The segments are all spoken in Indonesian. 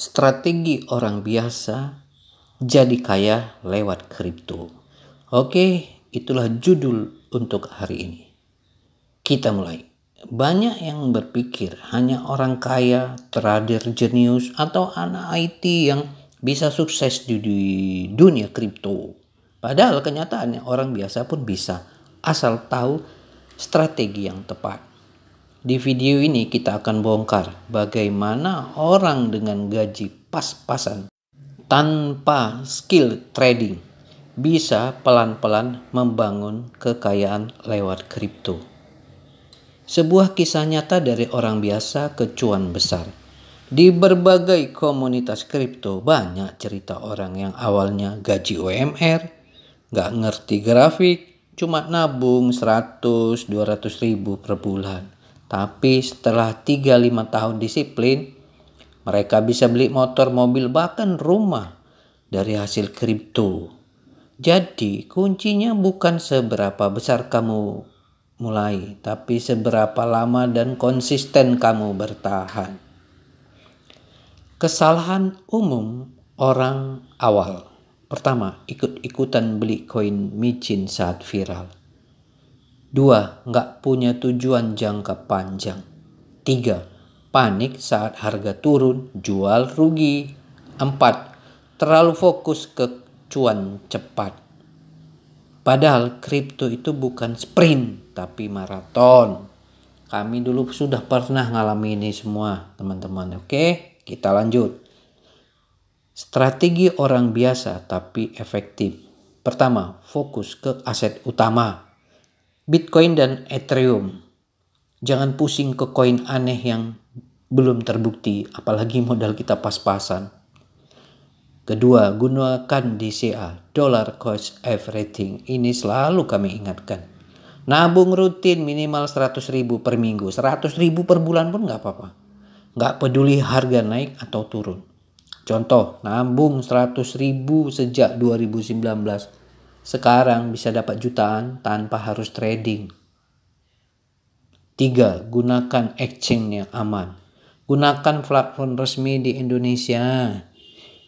Strategi orang biasa jadi kaya lewat kripto. Oke, itulah judul untuk hari ini. Kita mulai. Banyak yang berpikir hanya orang kaya, trader jenius, atau anak IT yang bisa sukses di dunia kripto. Padahal kenyataannya orang biasa pun bisa, asal tahu strategi yang tepat. Di video ini kita akan bongkar bagaimana orang dengan gaji pas-pasan tanpa skill trading bisa pelan-pelan membangun kekayaan lewat kripto. Sebuah kisah nyata dari orang biasa ke cuan besar. Di berbagai komunitas kripto banyak cerita orang yang awalnya gaji UMR, gak ngerti grafik, cuma nabung 100-200 ribu per bulan. Tapi setelah 3-5 tahun disiplin, mereka bisa beli motor, mobil, bahkan rumah dari hasil kripto. Jadi kuncinya bukan seberapa besar kamu mulai, tapi seberapa lama dan konsisten kamu bertahan. Kesalahan umum orang awal. Pertama, ikut-ikutan beli koin micin saat viral. 2. Nggak punya tujuan jangka panjang. 3. Panik saat harga turun, jual rugi. 4. Terlalu fokus ke cuan cepat. Padahal kripto itu bukan sprint, tapi maraton. Kami dulu sudah pernah ngalami ini semua, teman-teman. Oke, kita lanjut. Strategi orang biasa tapi efektif. Pertama, fokus ke aset utama. Bitcoin dan Ethereum. Jangan pusing ke koin aneh yang belum terbukti, apalagi modal kita pas-pasan. Kedua, gunakan DCA, Dollar Cost Averaging. Ini selalu kami ingatkan. Nabung rutin minimal 100 ribu per minggu, 100 ribu per bulan pun gak apa-apa. Gak peduli harga naik atau turun. Contoh, nabung 100 ribu sejak 2019. Sekarang bisa dapat jutaan tanpa harus trading. 3. Gunakan exchange yang aman. Gunakan platform resmi di Indonesia.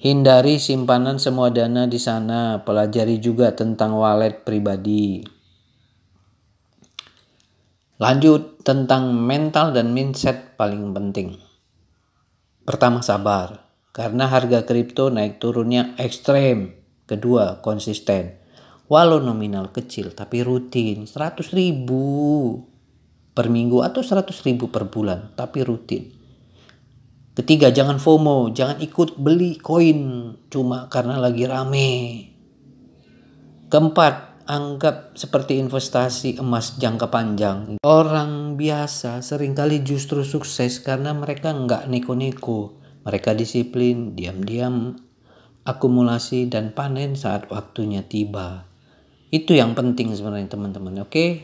Hindari simpanan semua dana di sana. Pelajari juga tentang wallet pribadi. Lanjut tentang mental dan mindset paling penting. Pertama, sabar. Karena harga kripto naik turunnya ekstrem. Kedua, konsisten. Walau nominal kecil tapi rutin 100 ribu per minggu atau 100 ribu per bulan tapi rutin. Ketiga, jangan FOMO, jangan ikut beli koin cuma karena lagi rame. Keempat, anggap seperti investasi emas jangka panjang. Orang biasa seringkali justru sukses karena mereka nggak neko-neko. Mereka disiplin, diam-diam akumulasi dan panen saat waktunya tiba. Itu yang penting sebenarnya teman-teman. Oke.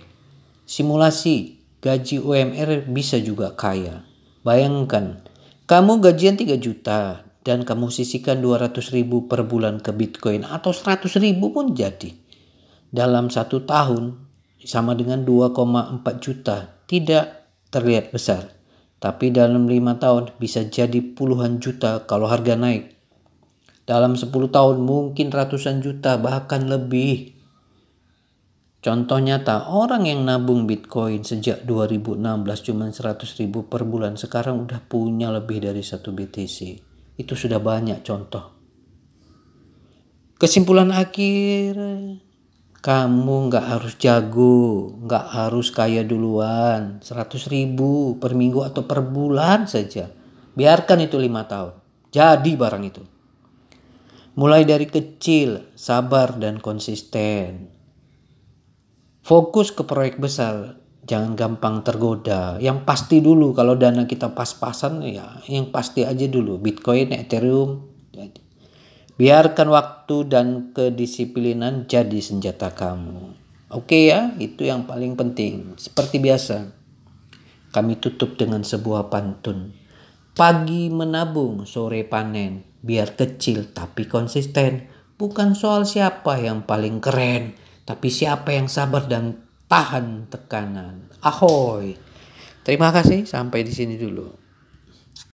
Simulasi gaji UMR bisa juga kaya. Bayangkan kamu gajian 3 juta dan kamu sisihkan 200 ribu per bulan ke Bitcoin atau 100 ribu pun jadi. Dalam 1 tahun sama dengan 2,4 juta. Tidak terlihat besar. Tapi dalam 5 tahun bisa jadi puluhan juta kalau harga naik. Dalam 10 tahun mungkin ratusan juta bahkan lebih. Contoh nyata, orang yang nabung Bitcoin sejak 2016 cuma 100 ribu per bulan, sekarang udah punya lebih dari 1 BTC. Itu sudah banyak contoh. Kesimpulan akhir, kamu gak harus jago, gak harus kaya duluan. 100 ribu per minggu atau per bulan saja. Biarkan itu 5 tahun. Jadi barang itu. Mulai dari kecil, sabar dan konsisten. Fokus ke proyek besar, jangan gampang tergoda. Yang pasti dulu, kalau dana kita pas-pasan ya yang pasti aja dulu. Bitcoin, Ethereum. Biarkan waktu dan kedisiplinan jadi senjata kamu. Oke ya, itu yang paling penting. Seperti biasa, kami tutup dengan sebuah pantun. Pagi menabung, sore panen. Biar kecil tapi konsisten. Bukan soal siapa yang paling keren, tapi siapa yang sabar dan tahan tekanan. Ahoy. Terima kasih, sampai di sini dulu.